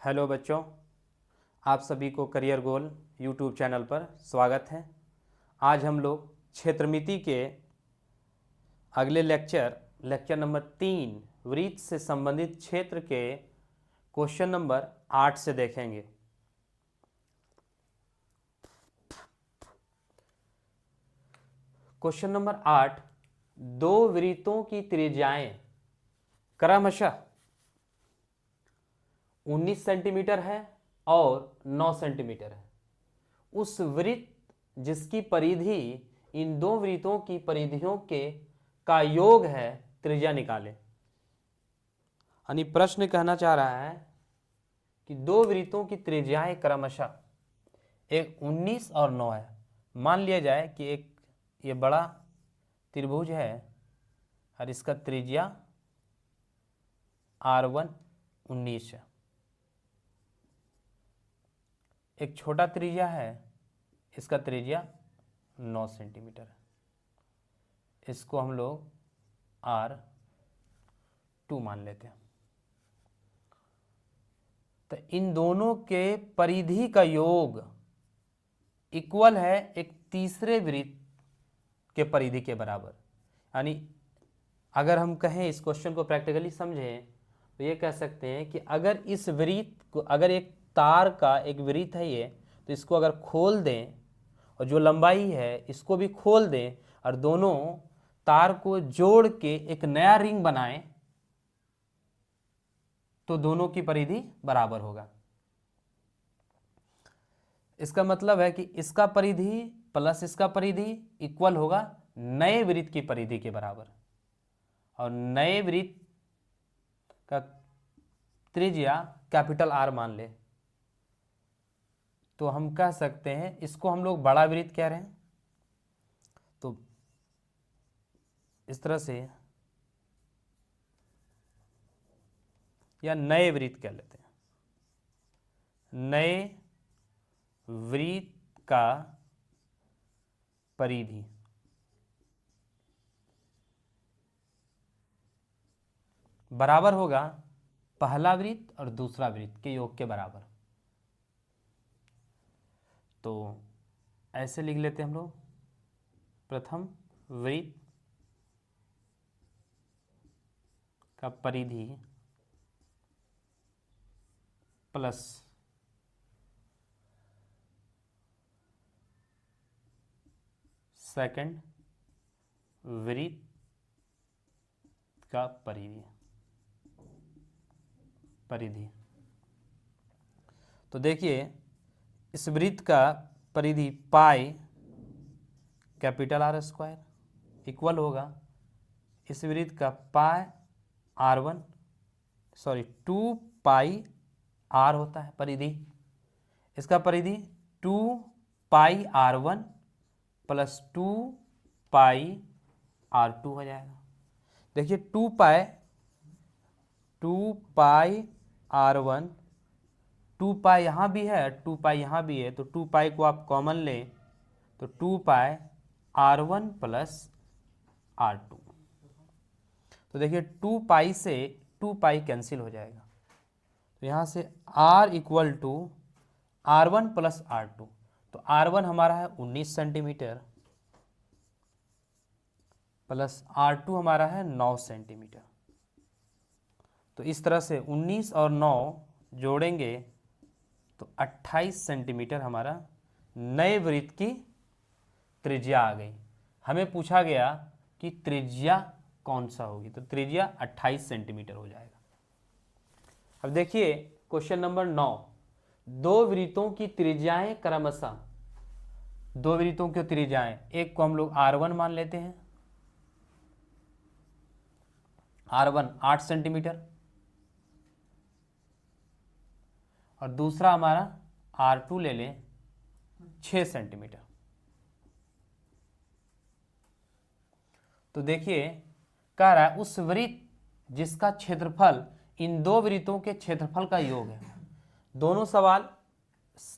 Hello बच्चों, आप सभी को करियर गोल यूट्यूब चैनल पर स्वागत है। आज हम लोग क्षेत्रमिति के अगले लेक्चर नंबर 3 वृत्त से संबंधित क्षेत्र के क्वेश्चन नंबर 8 से देखेंगे। क्वेश्चन नंबर 8, दो वृत्तों की त्रिज्याएं क्रमशः 19 सेंटीमीटर है और 9 सेंटीमीटर है। उस वृत्त जिसकी परिधि इन दो वृत्तों की परिधियों का योग है, त्रिज्या निकालें। यानी प्रश्न कहना चाह रहा है कि दो वृत्तों की त्रिज्याएं क्रमशः एक 19 और 9 है। मान लिया जाए कि एक ये बड़ा त्रिभुज है और इसका त्रिज्या R1 19 है। एक छोटा त्रिज्या है, इसका त्रिज्या 9 सेंटीमीटर है। इसको हम लोग R2 मान लेते हैं। तो इन दोनों के परिधि का योग इक्वल है एक तीसरे वृत्त के परिधि के बराबर। यानी अगर हम कहें, इस क्वेश्चन को प्रैक्टिकली समझें, तो ये कह सकते हैं कि अगर इस वृत्त को, अगर एक तार का एक वृत्त है ये, तो इसको अगर खोल दें और जो लंबाई है इसको भी खोल दें और दोनों तार को जोड़ के एक नया रिंग बनाएं, तो दोनों की परिधि बराबर होगा। इसका मतलब है कि इसका परिधि प्लस इसका परिधि इक्वल होगा नए वृत्त की परिधि के बराबर। और नए वृत्त का त्रिज्या कैपिटल R मान ले, तो हम कह सकते हैं, इसको हम लोग बड़ा वृत्त कह रहे हैं। तो इस तरह से, या नए वृत्त कह लेते हैं। नए वृत्त का परिधि बराबर होगा पहला वृत्त और दूसरा वृत्त के योग के बराबर। तो ऐसे लिख लेते हैं हम लोग, प्रथम वृत्त का परिधि प्लस सेकंड वृत्त का परिधि। तो देखिए, इस वृत्त का परिधि pi capital R square equal होगा इस वृत्त का पाई R1 2 पाई R होता है परिधि। इसका परिधि 2 पाई R1 प्लस 2 पाई R2 हो जाएगा। देखिए 2 पाई R1, 2 पाई यहाँ भी है, 2 पाई यहाँ भी है, तो 2 पाई को आप कॉमन लें तो 2 पाई R1 प्लस R2। तो देखिए 2 पाई से 2 पाई कैंसिल हो जाएगा, तो यहाँ से R equal to R1 plus R2। तो R1 हमारा है 19 सेंटीमीटर प्लस R2 हमारा है 9 सेंटीमीटर। तो इस तरह से 19 और 9 जोड़ेंगे तो 28 सेंटीमीटर हमारा नए वृत्त की त्रिज्या आ गई। हमें पूछा गया कि त्रिज्या कौन सा होगी, तो त्रिज्या 28 सेंटीमीटर हो जाएगा। अब देखिए क्वेश्चन नंबर 9, दो वृत्तों की त्रिज्याएं क्रमशः, दो वृत्तों की त्रिज्याएं, एक को हम लोग R1 मान लेते हैं, R1 8 सेंटीमीटर, और दूसरा हमारा R2 ले लें 6 सेंटीमीटर। तो देखिए कह रहा है उस वृत्त जिसका क्षेत्रफल इन दो वृत्तों के क्षेत्रफल का योग है। दोनों सवाल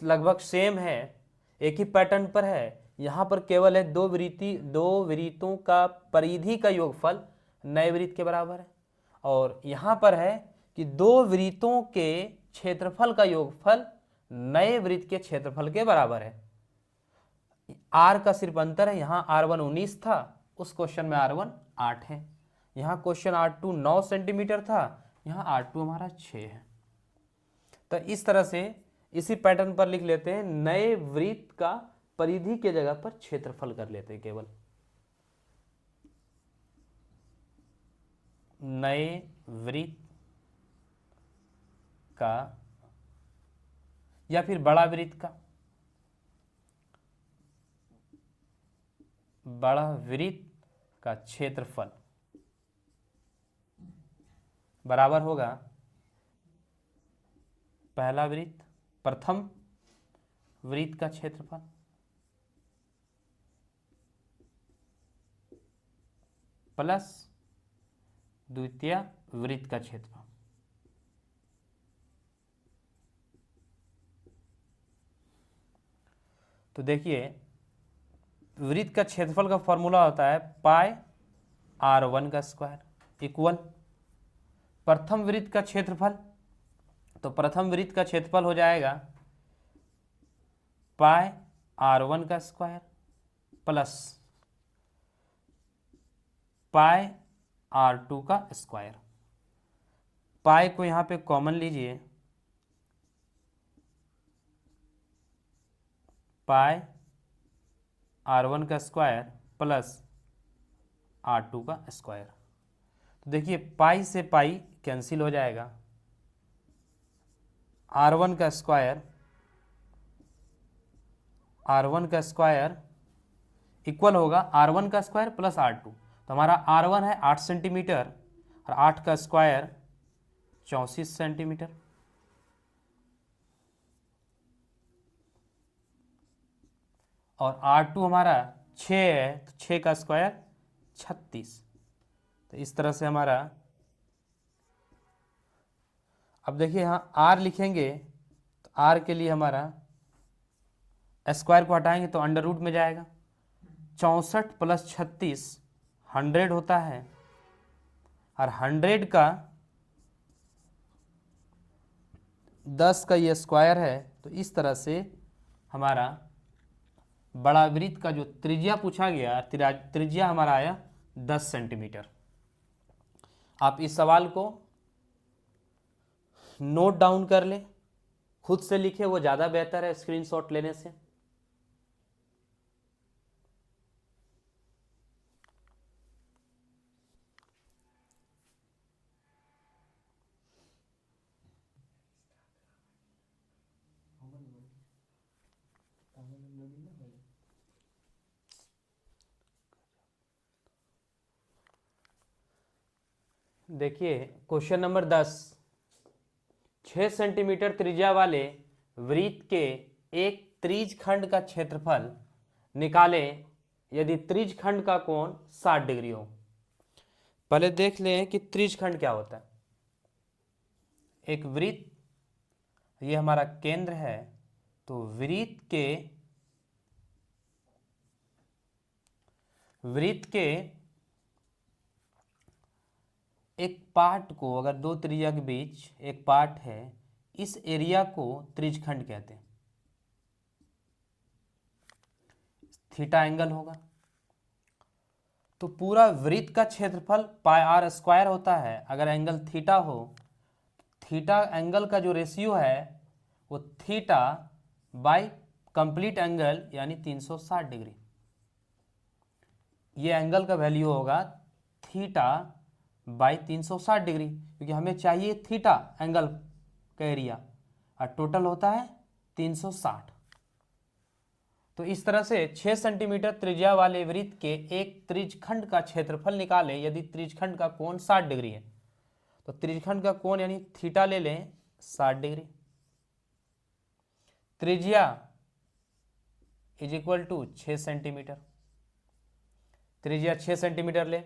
लगभग सेम है, एक ही पैटर्न पर है। यहाँ पर केवल है दो वृत्तों का परिधि का योगफल नए वृत्त के बराबर है, और यहाँ पर है कि दो वृत्तों के क्षेत्रफल का योगफल नए वृत्त के क्षेत्रफल के बराबर है। आर का सिर्फ अंतर है, यहाँ R1 19 था, उस क्वेश्चन में R1 8 है। यहाँ क्वेश्चन R2 9 सेंटीमीटर था, यहाँ R2 हमारा 6 है। तो इस तरह से इसी पैटर्न पर लिख लेते हैं, नए वृत्त का परिधि के जगह पर क्षेत्रफल कर लेते हैं केवल। नए वृत्त का या फिर बड़ा वृत्त का, बड़ा वृत्त का क्षेत्रफल बराबर होगा पहला वृत्त, प्रथम वृत्त का क्षेत्रफल प्लस द्वितीय वृत्त का क्षेत्रफल। तो देखिए, वृत्त का क्षेत्रफल का फॉर्मूला होता है पाई R1 का स्क्वायर इक्वल प्रथम वृत्त का क्षेत्रफल। तो प्रथम वृत्त का क्षेत्रफल हो जाएगा पाई R1 का स्क्वायर प्लस पाई R2 का स्क्वायर। पाई को यहाँ पे कॉमन लीजिए, पाई R1 का स्क्वायर प्लस R2 का स्क्वायर। तो देखिए पाई से पाई कैंसिल हो जाएगा, R1 का स्क्वायर इक्वल होगा R1 का स्क्वायर प्लस R2। तो हमारा R1 है 8 सेंटीमीटर और 8 का स्क्वायर 34 सेंटीमीटर। और R2 हमारा 6 है, तो 6 का स्क्वायर 36। तो इस तरह से हमारा, अब देखिए यहाँ R लिखेंगे तो R के लिए हमारा स्क्वायर को हटाएंगे तो अंडर रूट में जाएगा। 64 प्लस 36 100 होता है, और 100 का 10 का ये स्क्वायर है। तो इस तरह से हमारा बड़ा वृत्त का जो त्रिज्या पूछा गया, त्रिज्या हमारा आया 10 सेंटीमीटर। आप इस सवाल को नोट डाउन कर ले, खुद से लिखे, वो ज़्यादा बेहतर है स्क्रीनशॉट लेने से। देखिए क्वेश्चन नंबर 10, 6 सेंटीमीटर त्रिज्या वाले वृत्त के एक त्रिज खंड का क्षेत्रफल निकाले यदि त्रिज खंड का कोण 60 डिग्री हो। पहले देख लें कि त्रिज खंड क्या होता है। एक वृत्त, ये हमारा केंद्र है, तो वृत्त के एक पार्ट को, अगर दो त्रिज्या के बीच एक पार्ट है, इस एरिया को त्रिज्यखंड कहते हैं। थीटा एंगल होगा। तो पूरा वृत्त का क्षेत्रफल पाई आर स्क्वायर होता है। अगर एंगल थीटा हो, थीटा एंगल का जो रेशियो है वो थीटा बाई कंप्लीट एंगल यानी 360 डिग्री। ये एंगल का वैल्यू होगा थीटा बाई 360 डिग्री, क्योंकि हमें चाहिए थीटा एंगल का एरिया और टोटल होता है 360। तो इस तरह से 6 सेंटीमीटर त्रिज्या वाले वृत्त के एक त्रिज्यखंड का क्षेत्रफल निकालें यदि त्रिज्यखंड का कोण 60 डिग्री है। तो त्रिज्यखंड का कोण यानी थीटा ले लें 60 डिग्री। त्रिज्या इज इक्वल टू 6 सेंटीमीटर। त्रिज्या 6 सेंटीमीटर ले।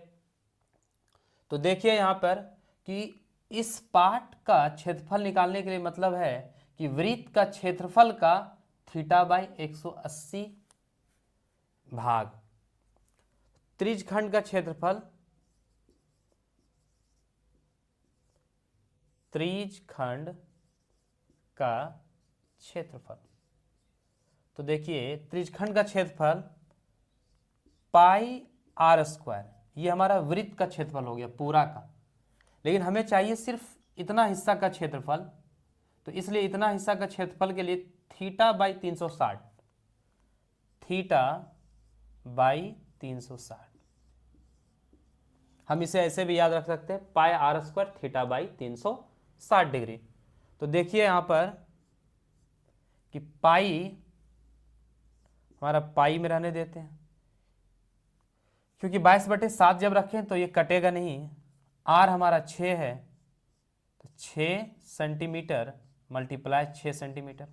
तो देखिए यहां पर कि इस पार्ट का क्षेत्रफल निकालने के लिए मतलब है कि वृत्त का क्षेत्रफल का थीटा बाई 180 भाग त्रिज्यखंड का क्षेत्रफल, त्रिज्यखंड का क्षेत्रफल। तो देखिए त्रिज्यखंड का क्षेत्रफल पाई आर स्क्वायर, ये हमारा वृत्त का क्षेत्रफल हो गया पूरा का, लेकिन हमें चाहिए सिर्फ इतना हिस्सा का क्षेत्रफल। तो इसलिए इतना हिस्सा का क्षेत्रफल के लिए थीटा बाई 360, थीटा बाई 360, हम इसे ऐसे भी याद रख सकते हैं pi r square theta by 360 degree. तो देखिए यहां पर कि पाई हमारा पाई में रहने देते हैं, क्योंकि 22/7 जब रखें तो ये कटेगा नहीं। आर हमारा 6 है, तो 6 सेंटीमीटर मल्टीप्लाई 6 सेंटीमीटर।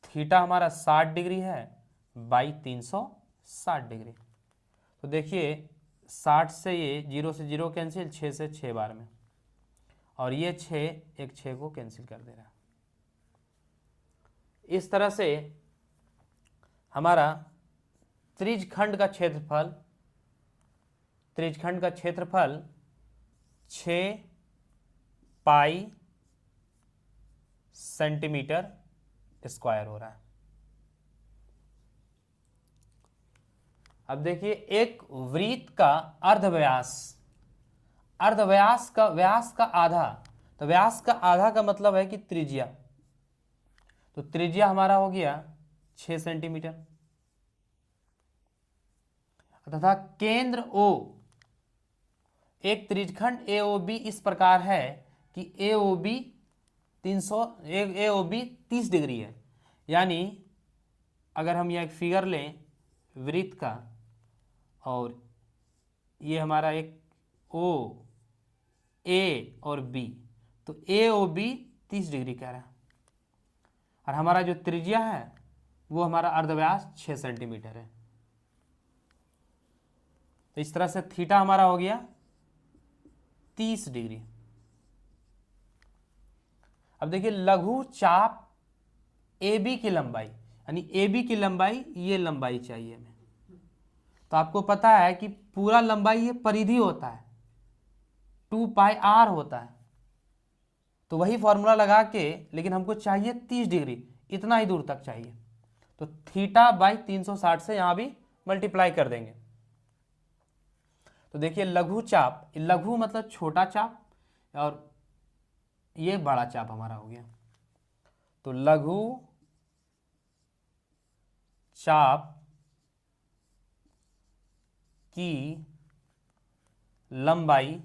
थीटा हमारा 60 डिग्री है बाई 360 डिग्री। तो देखिए 60 से ये 0 से 0 कैंसिल, 6 से 6 बार में, और ये 6 एक 6 को कैंसिल कर दे रहा है। इस तरह से हमारा त्रिज्यखंड का क्षेत्रफल 6 पाई सेंटीमीटर स्क्वायर हो रहा है। अब देखिए एक वृत्त का अर्धव्यास, व्यास का आधा, तो व्यास का आधा का मतलब है कि त्रिज्या। तो त्रिज्या हमारा हो गया 6 सेंटीमीटर, तथा केंद्र O, एक त्रिज्यखंड AOB इस प्रकार है कि AOB 30 डिग्री है। यानी अगर हम यह एक फिगर लें वृत्त का, और ये हमारा एक O, A और B, तो AOB 30 डिग्री कह रहा है, और हमारा जो त्रिज्या है वो हमारा अर्धव्यास 6 सेंटीमीटर है। तो इस तरह से थीटा हमारा हो गया 30 डिग्री। अब देखिए लघु चाप AB की लंबाई, यानी AB की लंबाई, ये लंबाई चाहिए हमें। तो आपको पता है कि पूरा लंबाई ये परिधि होता है, 2 पाई आर होता है। तो वही फॉर्मूला लगा के, लेकिन हमको चाहिए 30 डिग्री, इतना ही दूर तक चाहिए। तो थीटा बाई 360 से यहां भी मल्टीप्लाई कर देंगे। तो देखिए लघु चाप, लघु मतलब छोटा चाप, और ये बड़ा चाप हमारा हो गया। तो लघु चाप की लंबाई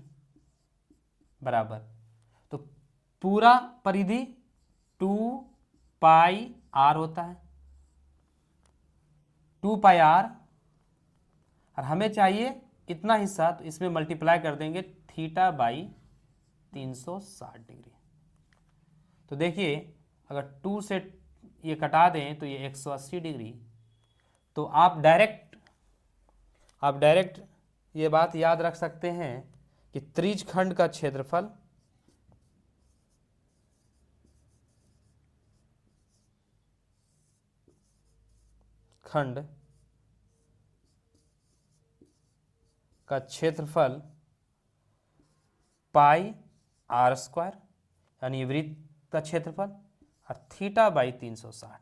बराबर, तो पूरा परिधि 2 पाई आर होता है, 2 पाई आर, और हमें चाहिए इतना हिस्सा, तो इसमें मल्टीप्लाई कर देंगे थीटा बाई 360 डिग्री। तो देखिए अगर 2 से ये कटा दें तो ये 180 डिग्री। तो आप डायरेक्ट ये बात याद रख सकते हैं कि त्रिज्यखंड का क्षेत्रफल पाई आर स्क्वायर, यानी वृत्त का क्षेत्रफल, और थीटा बाई 360।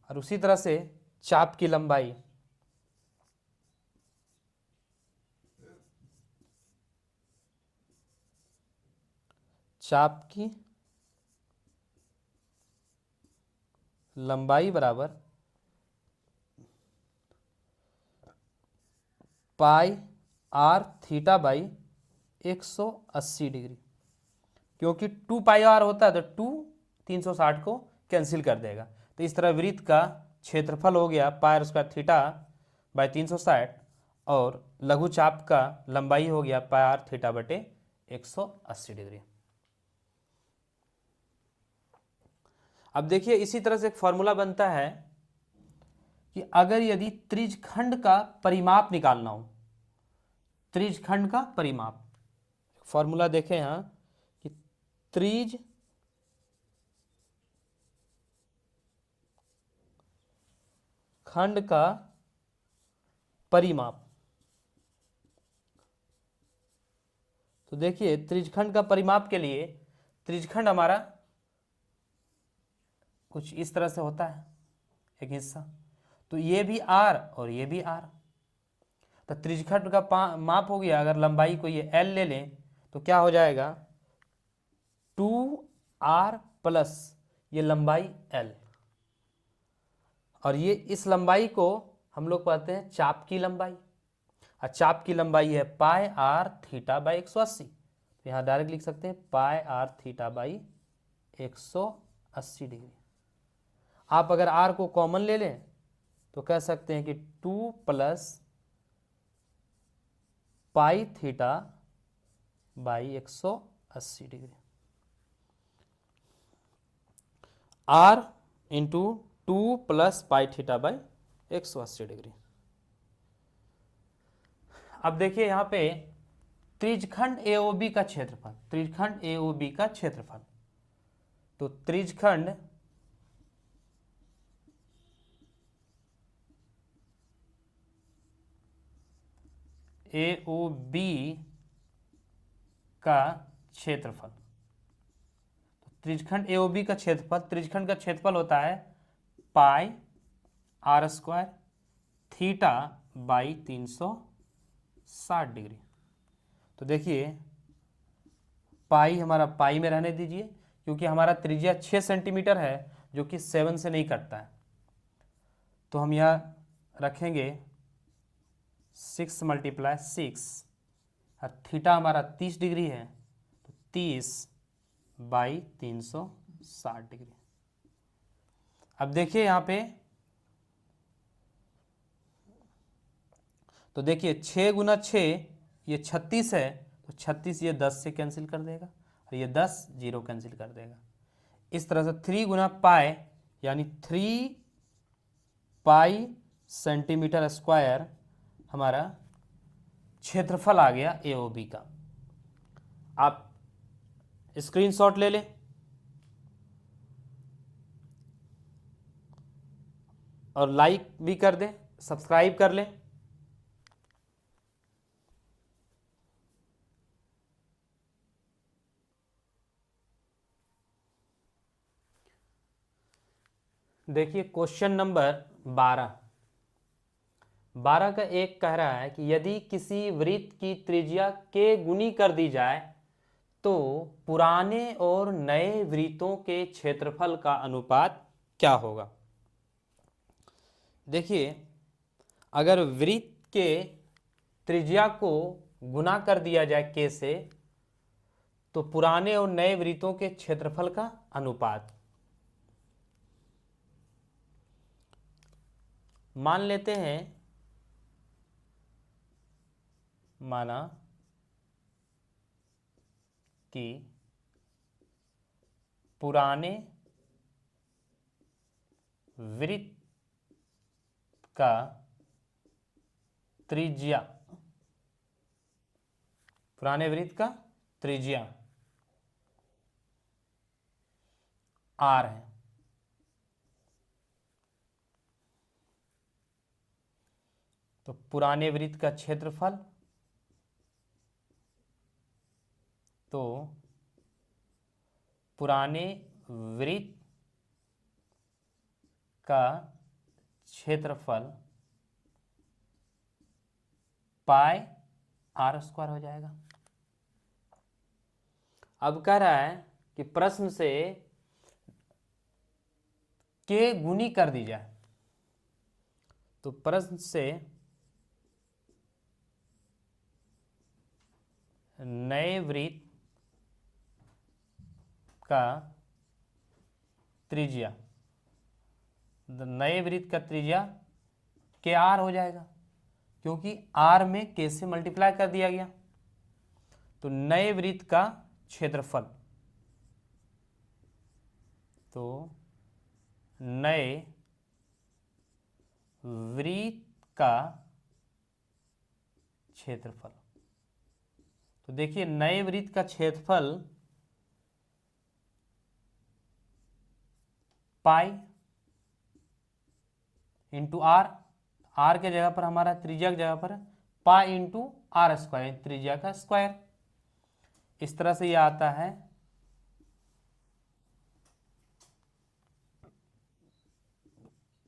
और उसी तरह से चाप की लंबाई, बराबर पाई आर थीटा बाई 180 डिग्री, क्योंकि 2 पाई आर होता है तो 2 360 को कैंसिल कर देगा। तो इस तरह वृत्त का क्षेत्रफल हो गया पाई आर स्क्वायर थीटा बाई 360, और लघु चाप का लंबाई हो गया पाई आर थीटा बटे 180 डिग्री। अब देखिए इसी तरह से एक फॉर्मूला बनता है कि अगर यदि त्रिज्यखंड का परिमाप निकालना हो, त्रिज्यखंड का परिमाप, फॉर्मूला देखें यहां कि त्रिज्यखंड का परिमाप, तो देखिए त्रिज्यखंड का परिमाप के लिए त्रिज्यखंड हमारा कुछ इस तरह से होता है एक हिस्सा, तो ये भी आर और ये भी आर। तो त्रिज्यखंड का माप हो गया, अगर लंबाई को ये एल ले लें तो क्या हो जाएगा 2r प्लस ये लंबाई एल, और ये इस लंबाई को हम लोग कहते हैं चाप की लंबाई, और चाप की लंबाई है पाई आर थीटा बाई 180। तो यहाँ डायरेक्ट लिख सकते हैं pi are theta by 180 degree. आप अगर आर को कॉमन ले लें तो कह सकते हैं कि 2 plus pi theta by 180 degree, R into 2 plus pi theta by 180 degree. अब देखिए यहाँ पे त्रिज्यखंड एओबी का क्षेत्रफल, त्रिज्यखंड एओबी का क्षेत्रफल, तो त्रिज्यखंड एओबी का क्षेत्रफल, तो त्रिज्यखंड एओबी का क्षेत्रफल, त्रिज्यखंड का क्षेत्रफल होता है pi r square theta by 360 degree. तो देखिए पाई हमारा पाई में रहने दीजिए, क्योंकि हमारा त्रिज्या 6 सेंटीमीटर है जो कि 7 से नहीं कटता है, तो हम यहाँ रखेंगे 6 × 6, और थीटा हमारा 30 डिग्री है, तो 30 बाई 360 डिग्री। अब देखिए यहाँ पे, तो देखिए 6 गुना 6 ये 36 है, तो 36 ये 10 से कैंसिल कर देगा, और ये 10 0 कैंसिल कर देगा। इस तरह से 3 गुना पाई यानी 3 पाई सेंटीमीटर स्क्वायर हमारा क्षेत्रफल आ गया एओबी का। आप स्क्रीनशॉट ले लें और लाइक भी कर दें, सब्सक्राइब कर लें। देखिए क्वेश्चन नंबर 12 का एक कह रहा है कि यदि किसी वृत्त की त्रिज्या के गुनी कर दी जाए तो पुराने और नए वृत्तों के क्षेत्रफल का अनुपात क्या होगा। देखिए अगर वृत्त के त्रिज्या को गुना कर दिया जाए के से, तो पुराने और नए वृत्तों के क्षेत्रफल का अनुपात, मान लेते हैं, माना कि पुराने वृत्त का त्रिज्या, पुराने वृत्त का त्रिज्या r है, तो पुराने वृत्त का क्षेत्रफल, तो पुराने वृत्त का क्षेत्रफल पाई आर स्क्वायर हो जाएगा। अब कह रहा है कि प्रश्न से के गुनी कर दी जाए, तो प्रश्न से नए वृत्त का त्रिज्या, नए वृत्त का त्रिज्या के आर हो जाएगा, क्योंकि आर में के से मल्टीप्लाई कर दिया गया। तो नए वृत्त का क्षेत्रफल, तो नए वृत्त का क्षेत्रफल, तो देखिए नए वृत्त का क्षेत्रफल पाई इंटू आर, आर के जगह पर हमारा त्रिज्या की जगह पर पाई इंटू आर स्क्वायर, त्रिज्या का स्क्वायर। इस तरह से ये आता है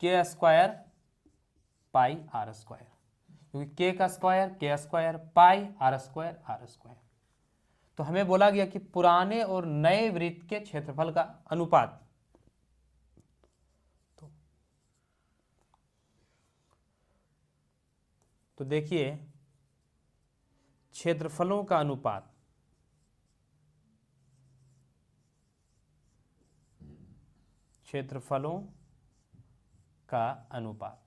k² पाई r², क्योंकि k का स्क्वायर k², पाई r²। तो हमें बोला गया कि पुराने और नए वृत्त के क्षेत्रफल का अनुपात। तो देखिए क्षेत्रफलों का अनुपात, क्षेत्रफलों का अनुपात।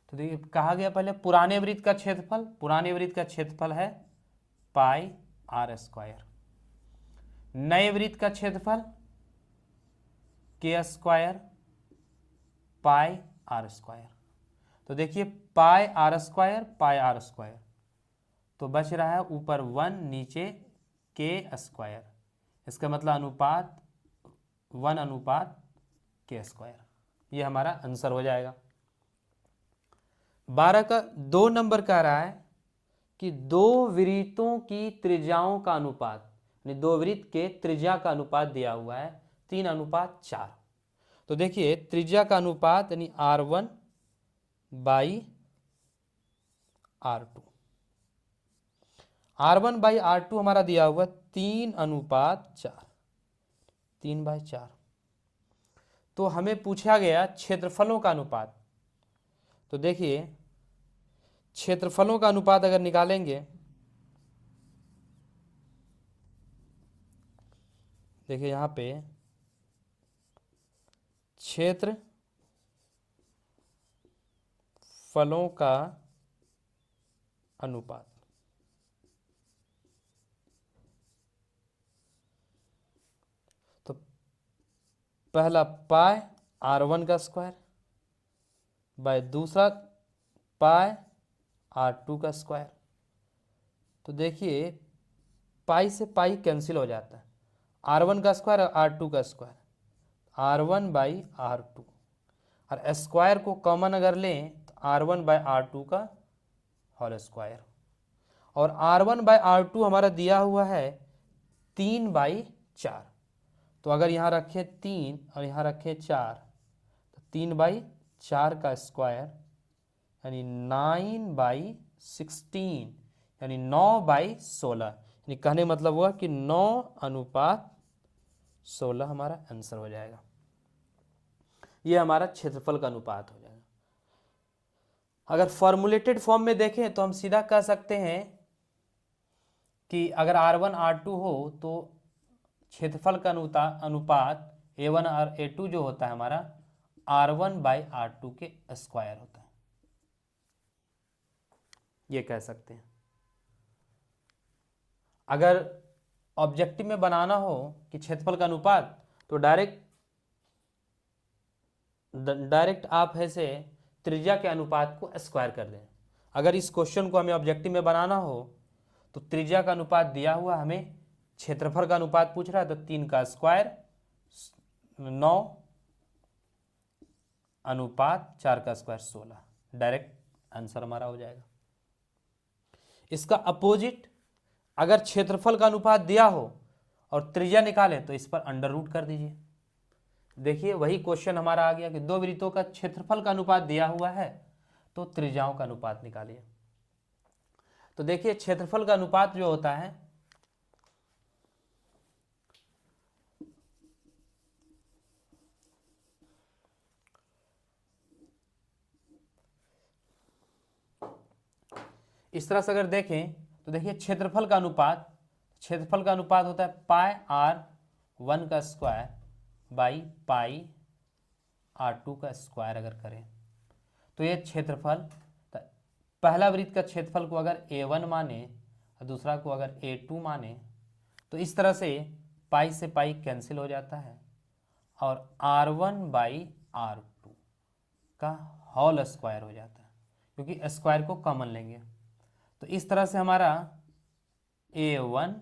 तो देखिए कहा गया पहले पुराने वृत्त का क्षेत्रफल, पुराने वृत्त का क्षेत्रफल है पाई r²। नए वृत्त का क्षेत्रफल k² पाई r²। तो देखिए पाई r², तो बच रहा है ऊपर 1 नीचे k²। इसका मतलब अनुपात 1:k²। ये हमारा आंसर हो जाएगा। 12 का 2 नंबर कह रहा है कि दो वृत्तों की त्रिज्याओं का अनुपात, यानी दो वृत्त के त्रिज्या का अनुपात दिया हुआ है 3:4। तो देखिए त्रिज्या का अनुपात यानी r1 by r2, r1 by r2 हमारा दिया हुआ 3:4, 3/4। तो हमें पूछा गया क्षेत्रफलों का अनुपात। तो देखिए क्षेत्रफलों का अनुपात अगर निकालेंगे, देखिए यहां पे क्षेत्रफलों का अनुपात, तो पहला पाई r1 का स्क्वायर बाय दूसरा पाई r2 का स्क्वायर। तो देखिए पाई से पाई कैंसिल हो जाता है, r1 का स्क्वायर और r2 का स्क्वायर, r1 बाई r2, और स्क्वायर को कॉमन अगर लें तो r1 बाई r2 का होल स्क्वायर। और r1 बाई r2 हमारा दिया हुआ है 3/4। तो अगर यहाँ रखें 3 और यहाँ रखें 4, तो 3/4 का स्क्वायर यानी 9/16, यानी 9/16, यानी कहने मतलब हुआ कि 9:16 हमारा आंसर हो जाएगा। ये हमारा क्षेत्रफल का अनुपात हो जाएगा। अगर फॉर्मुलेटेड फॉर्म में देखें तो हम सीधा कह सकते हैं कि अगर r1 r2 हो तो क्षेत्रफल का अनुपात a1 और a2 जो होता है हमारा r1 बाई r2 के स्क्वायर होता है, ये कह सकते हैं। अगर ऑब्जेक्टिव में बनाना हो कि क्षेत्रफल का अनुपात, तो डायरेक्ट आप ऐसे त्रिज्या के अनुपात को स्क्वायर कर दें। अगर इस क्वेश्चन को हमें ऑब्जेक्टिव में बनाना हो तो त्रिज्या का अनुपात दिया हुआ, हमें क्षेत्रफल का अनुपात पूछ रहा है, तो 3 का स्क्वायर 9:4 का स्क्वायर 16, डायरेक्ट आंसर हमारा हो जाएगा। इसका अपोजिट अगर क्षेत्रफल का अनुपात दिया हो और त्रिज्या निकाले तो इस पर अंडर रूट कर दीजिए। देखिए वही क्वेश्चन हमारा आ गया कि दो वृत्तों का क्षेत्रफल का अनुपात दिया हुआ है तो त्रिज्याओं का अनुपात निकालिए। तो देखिए क्षेत्रफल का अनुपात जो होता है इस तरह से अगर देखें तो देखिए क्षेत्रफल का अनुपात, क्षेत्रफल का अनुपात होता है पाई r1 का स्क्वायर बाई पाई r2 का स्क्वायर। अगर करें तो ये क्षेत्रफल, पहला वृत्त का क्षेत्रफल को अगर a1 माने और दूसरा को अगर a2 माने तो इस तरह से पाई से पाई कैंसिल हो जाता है और r1 बाई r2 का होल स्क्वायर हो जाता है, क्योंकि स्क्वायर को कॉमन लेंगे। तो इस तरह से हमारा a1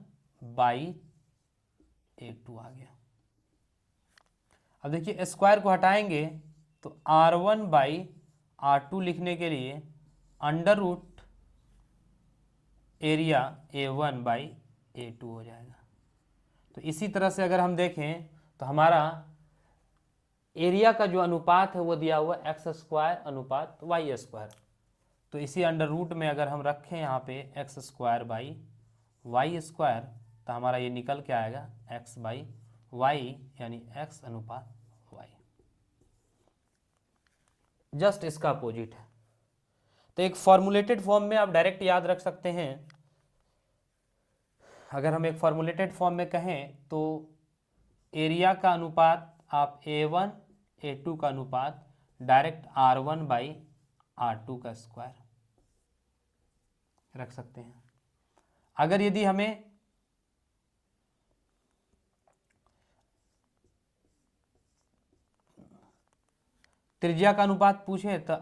बाई a2 आ गया। अब देखिए स्क्वायर को हटाएंगे तो r1 बाई r2 लिखने के लिए अंडर रूट एरिया A1/A2 हो जाएगा। तो इसी तरह से अगर हम देखें तो हमारा एरिया का जो अनुपात है वो दिया हुआ x² / y²। तो इसी अंडर रूट में अगर हम रखें यहाँ पे x² / y², तो हमारा ये निकल के आएगा x/y, यानी x/y। जस्ट इसका अपोजिट है। तो एक फॉर्मुलेटेड फॉर्म में आप डायरेक्ट याद रख सकते हैं। अगर हम एक फॉर्मुलेटेड फॉर्म में कहें तो एरिया का अनुपात आप A1 A2 का अनुपात डायरेक्ट R1/R2 का स्क्वायर रख सकते हैं। अगर यदि हमें त्रिज्या का अनुपात पूछे तो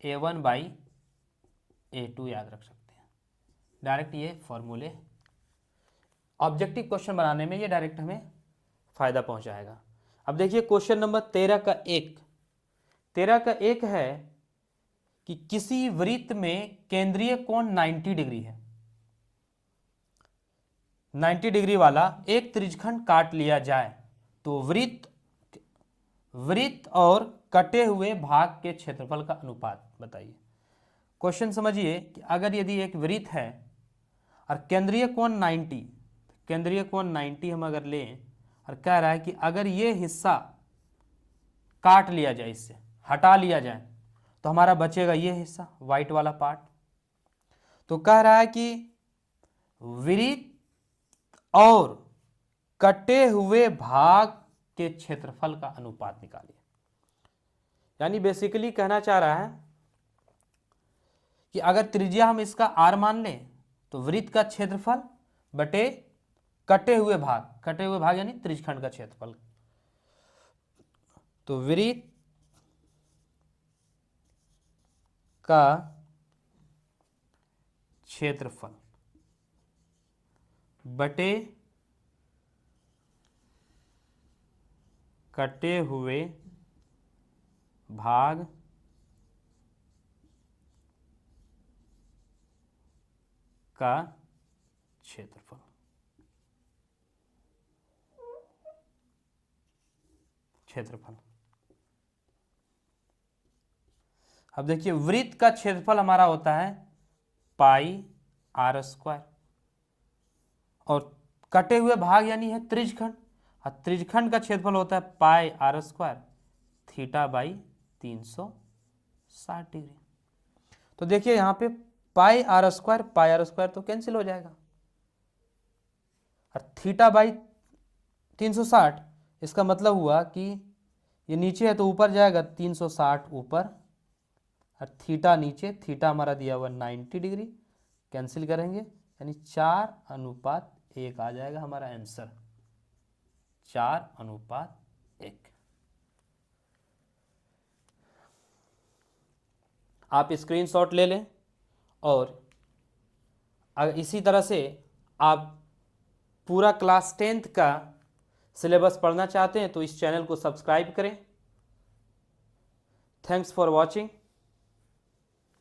√A1/A2 याद रख सकते हैं। डायरेक्ट ये फॉर्मूले ऑब्जेक्टिव क्वेश्चन बनाने में ये डायरेक्ट हमें फायदा पहुंचाएगा। अब देखिए क्वेश्चन नंबर 13 का 1 है कि किसी वृत्त में केंद्रीय कोण 90 डिग्री है। 90 डिग्री वाला एक त्रिज्यखंड काट लिया जाए तो वृत्त और कटे हुए भाग के क्षेत्रफल का अनुपात बताइए। क्वेश्चन समझिए कि अगर यदि एक वृत्त है और केंद्रीय कोण 90 हम अगर लें और कह रहा है कि अगर ये हिस्सा काट लिया जाए, इससे हटा लिया जाए, तो हमारा बचेगा ये हिस्सा व्हाइट वाला पार्ट। तो कह रहा है कि वृत्त और कटे हुए भाग के क्षेत्रफल का अनुपात निकालिए। यानी बेसिकली कहना चाह रहा है कि अगर त्रिज्या हम इसका r मान लें तो वृत्त का क्षेत्रफल बटे कटे हुए भाग यानी त्रिज्यखंड का क्षेत्रफल। तो वृत्त का क्षेत्रफल बटे कटे हुए भाग का क्षेत्रफल। अब देखिए वृत्त का क्षेत्रफल हमारा होता है πr², और कटे हुए भाग यानी है त्रिज्यखंड, और त्रिज्यखंड का क्षेत्रफल होता है πr² θ/360 डिग्री। तो देखिए यहाँ पे πr² तो कैंसिल हो जाएगा, और θ/360 इसका मतलब हुआ कि ये नीचे है तो ऊपर जाएगा 360 ऊपर, और थीटा नीचे, थीटा हमारा दिया हुआ 90 डिग्री, कैंसिल करेंगे यानी 4:1 आ जाएगा हमारा आंसर, 4:1। आप स्क्रीनशॉट ले लें, और अगर इसी तरह से आप पूरा क्लास 10th का सिलेबस पढ़ना चाहते हैं तो इस चैनल को सब्सक्राइब करें। Thanks for watching.